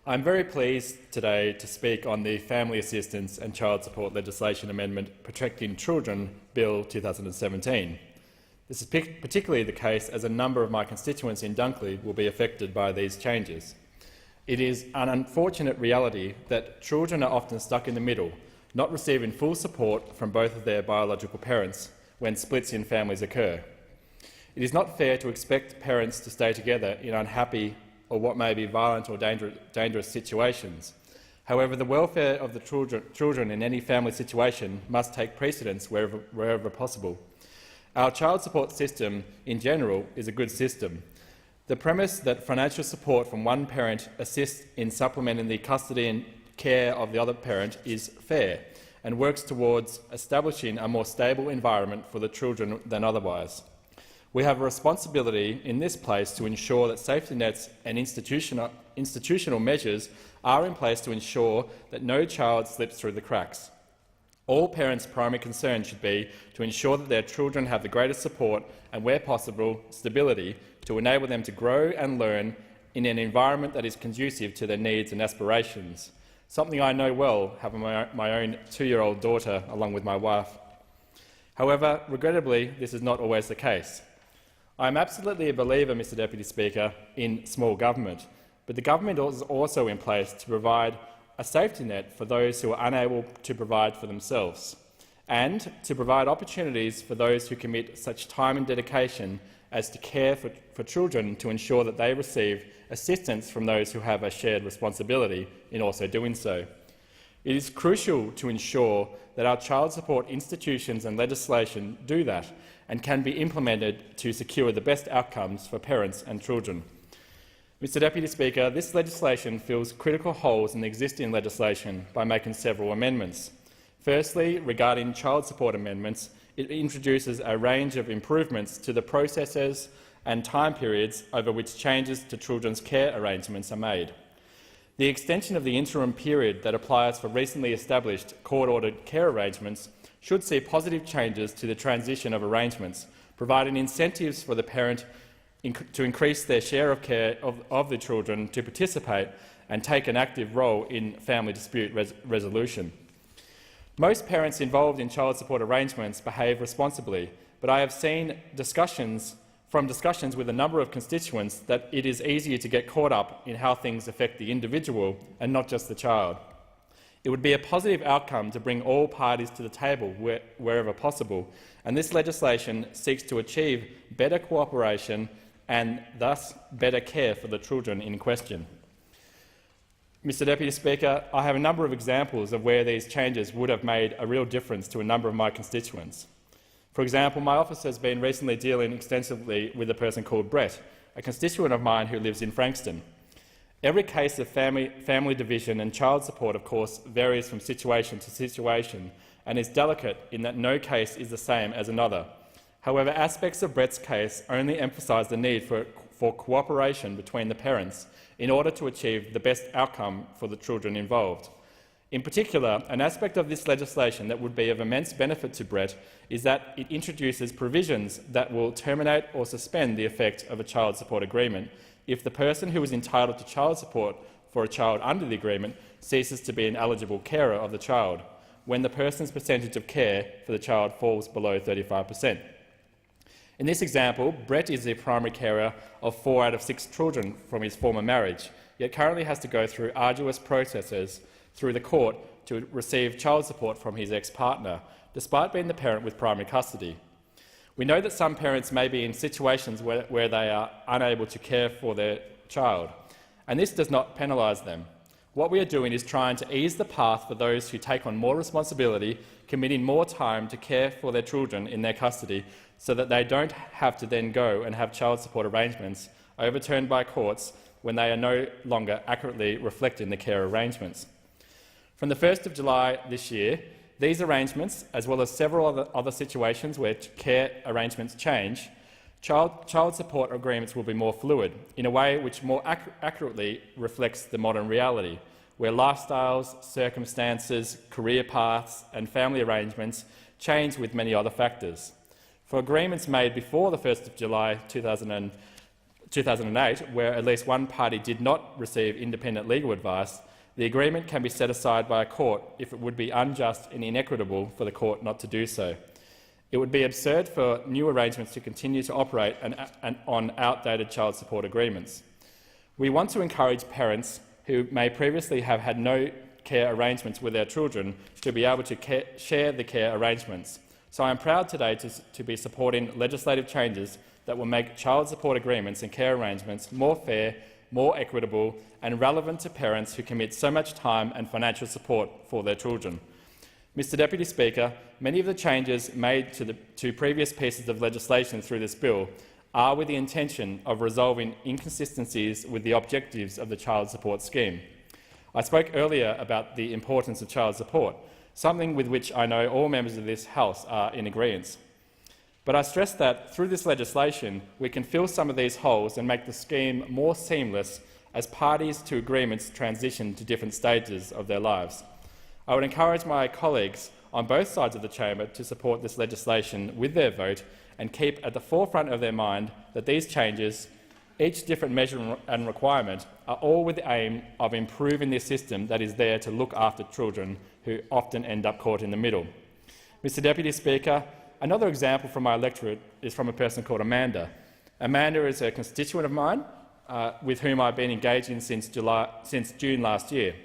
I'm very pleased today to speak on the Family Assistance and Child Support Legislation Amendment Protecting Children Bill 2017. This is particularly the case as a number of my constituents in Dunkley will be affected by these changes. It is an unfortunate reality that children are often stuck in the middle, not receiving full support from both of their biological parents when splits in families occur. It is not fair to expect parents to stay together in unhappy or what may be violent or dangerous situations. However, the welfare of the children in any family situation must take precedence wherever possible. Our child support system in general is a good system. The premise that financial support from one parent assists in supplementing the custody and care of the other parent is fair and works towards establishing a more stable environment for the children than otherwise. We have a responsibility in this place to ensure that safety nets and institutional measures are in place to ensure that no child slips through the cracks. All parents' primary concern should be to ensure that their children have the greatest support and, where possible, stability to enable them to grow and learn in an environment that is conducive to their needs and aspirations, something I know well, having my own 2-year-old daughter along with my wife. However, regrettably, this is not always the case. I am absolutely a believer, Mr Deputy Speaker, in small government, but the government is also in place to provide a safety net for those who are unable to provide for themselves, and to provide opportunities for those who commit such time and dedication as to care for children to ensure that they receive assistance from those who have a shared responsibility in also doing so. It is crucial to ensure that our child support institutions and legislation do that and can be implemented to secure the best outcomes for parents and children. Mr Deputy Speaker, this legislation fills critical holes in the existing legislation by making several amendments. Firstly, regarding child support amendments, it introduces a range of improvements to the processes and time periods over which changes to children's care arrangements are made. The extension of the interim period that applies for recently established court-ordered care arrangements should see positive changes to the transition of arrangements, providing incentives for the parent to increase their share of care of the children to participate and take an active role in family dispute resolution. Most parents involved in child support arrangements behave responsibly, but I have seen discussions with a number of constituents that it is easier to get caught up in how things affect the individual and not just the child. It would be a positive outcome to bring all parties to the table wherever possible, and this legislation seeks to achieve better cooperation and thus better care for the children in question. Mr Deputy Speaker, I have a number of examples of where these changes would have made a real difference to a number of my constituents. For example, my office has been recently dealing extensively with a person called Brett, a constituent of mine who lives in Frankston. Every case of family division and child support, of course, varies from situation to situation and is delicate in that no case is the same as another. However, aspects of Brett's case only emphasise the need for cooperation between the parents in order to achieve the best outcome for the children involved. In particular, an aspect of this legislation that would be of immense benefit to Brett is that it introduces provisions that will terminate or suspend the effect of a child support agreement if the person who is entitled to child support for a child under the agreement ceases to be an eligible carer of the child, when the person's percentage of care for the child falls below 35%. In this example, Brett is the primary carer of 4 out of 6 children from his former marriage, yet currently has to go through arduous processes through the court to receive child support from his ex-partner, despite being the parent with primary custody. We know that some parents may be in situations where they are unable to care for their child, and this does not penalise them. What we are doing is trying to ease the path for those who take on more responsibility, committing more time to care for their children in their custody, so that they don't have to then go and have child support arrangements overturned by courts when they are no longer accurately reflecting the care arrangements. From the 1st of July this year, these arrangements, as well as several other situations where care arrangements change, child support agreements will be more fluid, in a way which more accurately reflects the modern reality, where lifestyles, circumstances, career paths and family arrangements change with many other factors. For agreements made before the 1st of July 2008, where at least one party did not receive independent legal advice, the agreement can be set aside by a court if it would be unjust and inequitable for the court not to do so. It would be absurd for new arrangements to continue to operate on outdated child support agreements. We want to encourage parents who may previously have had no care arrangements with their children to be able to share the care arrangements. So I am proud today to be supporting legislative changes that will make child support agreements and care arrangements more fair, more equitable and relevant to parents who commit so much time and financial support for their children. Mr Deputy Speaker, many of the changes made to previous pieces of legislation through this bill are with the intention of resolving inconsistencies with the objectives of the child support scheme. I spoke earlier about the importance of child support, something with which I know all members of this House are in agreement. But I stress that through this legislation we can fill some of these holes and make the scheme more seamless as parties to agreements transition to different stages of their lives. I would encourage my colleagues on both sides of the chamber to support this legislation with their vote and keep at the forefront of their mind that these changes, each different measure and requirement, are all with the aim of improving the system that is there to look after children who often end up caught in the middle. Mr Deputy Speaker, another example from my electorate is from a person called Amanda. Amanda is a constituent of mine with whom I've been engaging since June last year.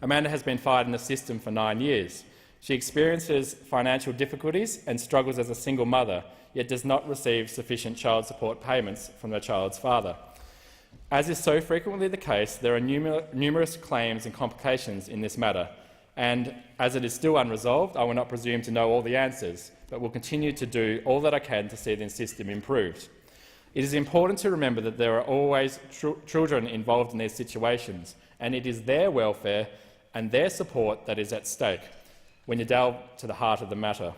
Amanda has been fired in the system for 9 years. She experiences financial difficulties and struggles as a single mother, yet does not receive sufficient child support payments from her child's father. As is so frequently the case, there are numerous claims and complications in this matter, and as it is still unresolved, I will not presume to know all the answers, but will continue to do all that I can to see the system improved. It is important to remember that there are always children involved in these situations, and it is their welfare and their support that is at stake when you delve to the heart of the matter.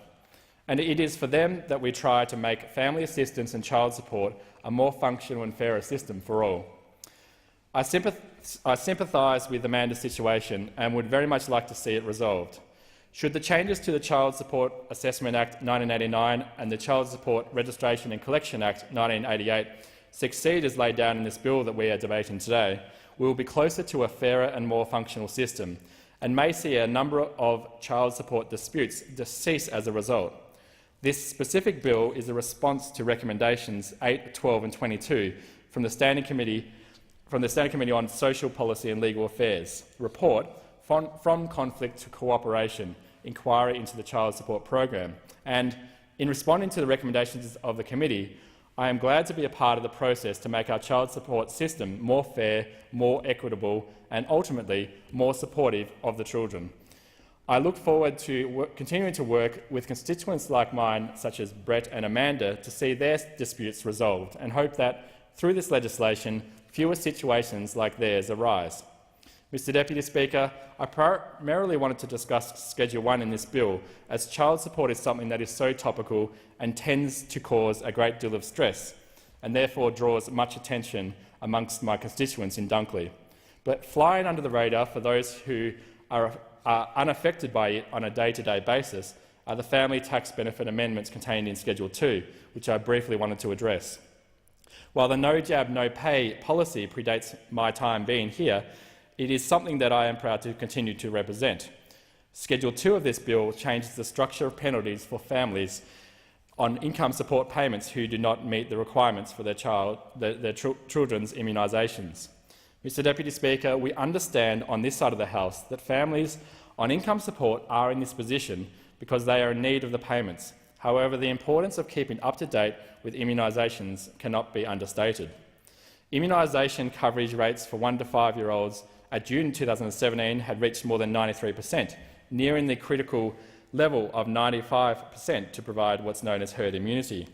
And it is for them that we try to make family assistance and child support a more functional and fairer system for all. I sympathise with Amanda's situation and would very much like to see it resolved. Should the changes to the Child Support Assessment Act 1989 and the Child Support Registration and Collection Act 1988 succeed as laid down in this bill that we are debating today, we will be closer to a fairer and more functional system and may see a number of child support disputes cease as a result. This specific bill is a response to recommendations 8, 12 and 22 from the Standing Committee on Social Policy and Legal Affairs report From Conflict to Cooperation, Inquiry into the Child Support Program. And in responding to the recommendations of the committee, I am glad to be a part of the process to make our child support system more fair, more equitable and ultimately more supportive of the children. I look forward to continuing to work with constituents like mine, such as Brett and Amanda, to see their disputes resolved and hope that, through this legislation, fewer situations like theirs arise. Mr Deputy Speaker, I primarily wanted to discuss Schedule 1 in this bill, as child support is something that is so topical and tends to cause a great deal of stress, and therefore draws much attention amongst my constituents in Dunkley. But flying under the radar for those who are unaffected by it on a day-to-day basis are the family tax benefit amendments contained in Schedule 2, which I briefly wanted to address. While the no jab, no pay policy predates my time being here, it is something that I am proud to continue to represent. Schedule 2 of this bill changes the structure of penalties for families on income support payments who do not meet the requirements for their children's immunisations. Mr Deputy Speaker, we understand on this side of the House that families on income support are in this position because they are in need of the payments. However, the importance of keeping up to date with immunisations cannot be understated. Immunisation coverage rates for 1 to 5-year-olds at June 2017 had reached more than 93%, nearing the critical level of 95% to provide what's known as herd immunity.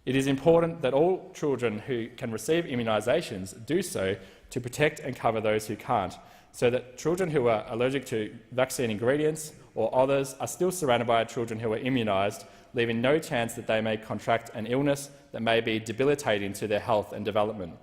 It is important that all children who can receive immunisations do so to protect and cover those who can't, so that children who are allergic to vaccine ingredients or others are still surrounded by children who are immunised, leaving no chance that they may contract an illness that may be debilitating to their health and development.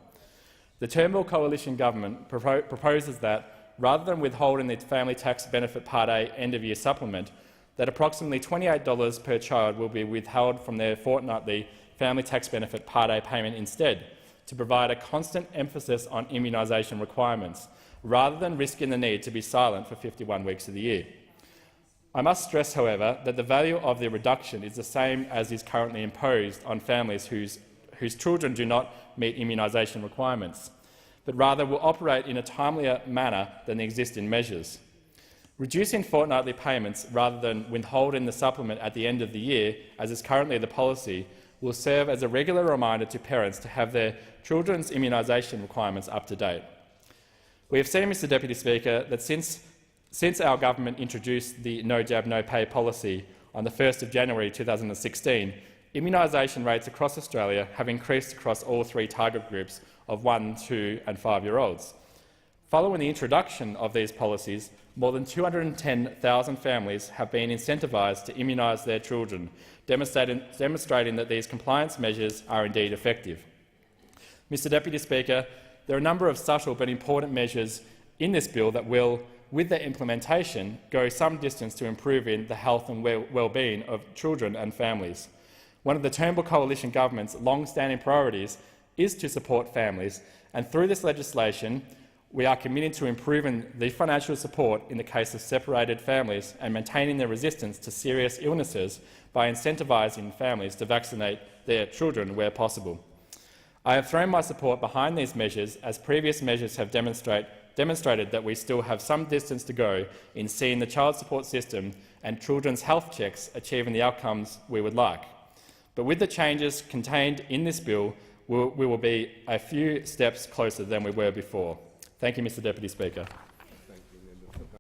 The Turnbull Coalition Government proposes that, rather than withholding the Family Tax Benefit Part A end-of-year supplement, that approximately $28 per child will be withheld from their fortnightly Family Tax Benefit Part A payment instead, to provide a constant emphasis on immunisation requirements, rather than risking the need to be silent for 51 weeks of the year. I must stress, however, that the value of the reduction is the same as is currently imposed on families whose children do not meet immunisation requirements, but rather will operate in a timelier manner than the existing measures. Reducing fortnightly payments rather than withholding the supplement at the end of the year, as is currently the policy, will serve as a regular reminder to parents to have their children's immunisation requirements up to date. We have seen, Mr Deputy Speaker, that since our government introduced the No Jab, No Pay policy on the 1st of January 2016, immunisation rates across Australia have increased across all three target groups of 1, 2 and 5-year-olds. Following the introduction of these policies, more than 210,000 families have been incentivised to immunise their children, demonstrating that these compliance measures are indeed effective. Mr Deputy Speaker, there are a number of subtle but important measures in this bill that will, with their implementation, go some distance to improving the health and well-being of children and families. One of the Turnbull Coalition government's long-standing priorities is to support families, and through this legislation we are committed to improving the financial support in the case of separated families and maintaining their resistance to serious illnesses by incentivising families to vaccinate their children where possible. I have thrown my support behind these measures, as previous measures have demonstrated that we still have some distance to go in seeing the child support system and children's health checks achieving the outcomes we would like. But with the changes contained in this bill, we will be a few steps closer than we were before. Thank you, Mr Deputy Speaker.